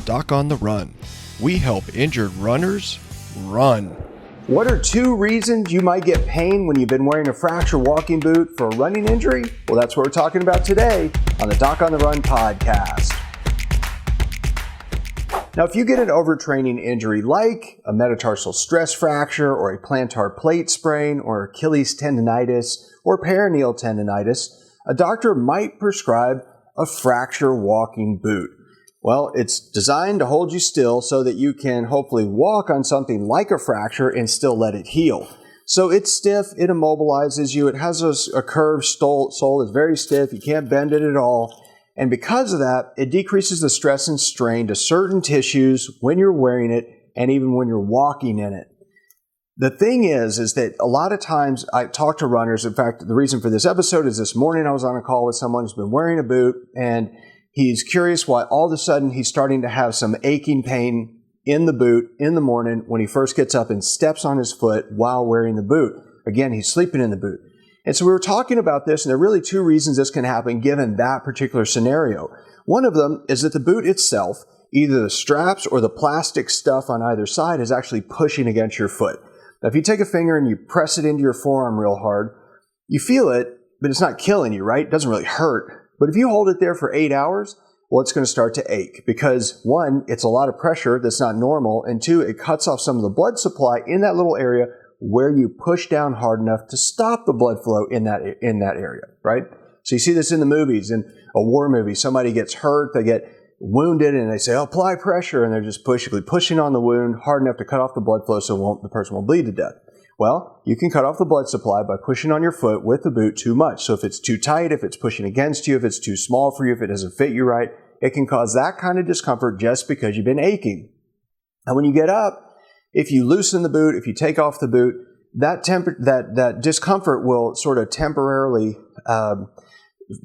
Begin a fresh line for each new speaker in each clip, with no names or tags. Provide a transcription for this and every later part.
Doc on the Run. We help injured runners run.
What are 2 reasons you might get pain when you've been wearing a fracture walking boot for a running injury? Well, that's what we're talking about today on the Doc on the Run podcast. Now, if you get an overtraining injury like a metatarsal stress fracture or a plantar plate sprain or Achilles tendonitis or peroneal tendonitis, a doctor might prescribe a fracture walking boot. Well, it's designed to hold you still so that you can hopefully walk on something like a fracture and still let it heal. So it's stiff, it immobilizes you, it has a curved sole, it's very stiff, you can't bend it at all. And because of that, it decreases the stress and strain to certain tissues when you're wearing it and even when you're walking in it. The thing is that a lot of times I talk to runners. In fact, the reason for this episode is this morning I was on a call with someone who's been wearing a boot and he's curious why all of a sudden he's starting to have some aching pain in the boot in the morning when he first gets up and steps on his foot while wearing the boot. Again, he's sleeping in the boot. And so we were talking about this, and there are really 2 reasons this can happen given that particular scenario. One of them is that the boot itself, either the straps or the plastic stuff on either side, is actually pushing against your foot. Now, if you take a finger and you press it into your forearm real hard, you feel it, but it's not killing you, right? It doesn't really hurt. But if you hold it there for 8 hours, well, it's going to start to ache because 1, it's a lot of pressure that's not normal, and 2, it cuts off some of the blood supply in that little area where you push down hard enough to stop the blood flow in that area, right? So you see this in the movies, in a war movie. Somebody gets hurt, they get wounded, and they say, oh, apply pressure, and they're just pushing on the wound hard enough to cut off the blood flow so the person won't bleed to death. Well, you can cut off the blood supply by pushing on your foot with the boot too much. So if it's too tight, if it's pushing against you, if it's too small for you, if it doesn't fit you right, it can cause that kind of discomfort just because you've been aching. And when you get up, if you loosen the boot, if you take off the boot, that discomfort will sort of temporarily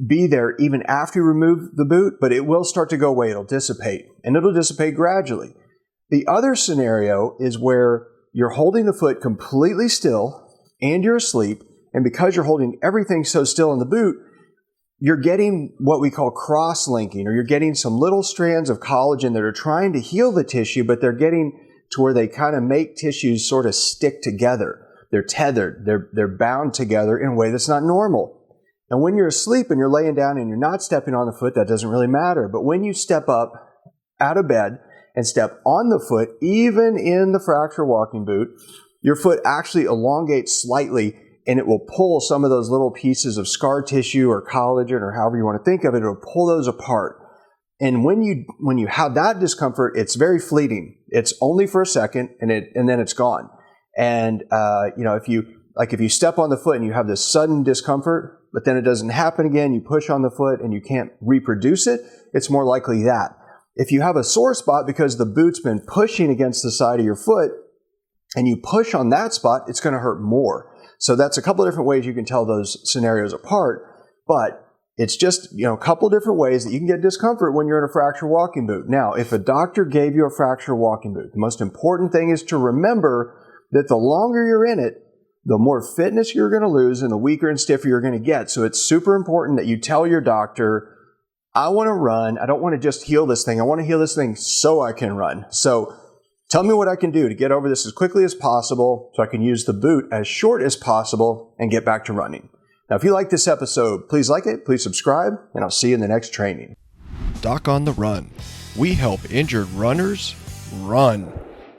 be there even after you remove the boot, but it will start to go away. It'll dissipate, and it'll dissipate gradually. The other scenario is where you're holding the foot completely still and you're asleep, and because you're holding everything so still in the boot, you're getting what we call crosslinking, or you're getting some little strands of collagen that are trying to heal the tissue, but they're getting to where they kind of make tissues sort of stick together. They're tethered, they're bound together in a way that's not normal. And when you're asleep and you're laying down and you're not stepping on the foot, that doesn't really matter. But when you step up out of bed and step on the foot, even in the fracture walking boot, your foot actually elongates slightly, and it will pull some of those little pieces of scar tissue or collagen or however you want to think of it, it'll pull those apart. And when you have that discomfort, it's very fleeting. It's only for a second, and then it's gone. And if you step on the foot and you have this sudden discomfort, but then it doesn't happen again, you push on the foot and you can't reproduce it, it's more likely that. If you have a sore spot because the boot's been pushing against the side of your foot and you push on that spot, it's going to hurt more. So that's a couple of different ways you can tell those scenarios apart, but it's just, a couple of different ways that you can get discomfort when you're in a fracture walking boot. Now, if a doctor gave you a fracture walking boot, the most important thing is to remember that the longer you're in it, the more fitness you're going to lose and the weaker and stiffer you're going to get. So it's super important that you tell your doctor, I want to run. I don't want to just heal this thing. I want to heal this thing so I can run. So tell me what I can do to get over this as quickly as possible so I can use the boot as short as possible and get back to running. Now, if you like this episode, please like it, please subscribe, and I'll see you in the next training.
Doc on the Run. We help injured runners run.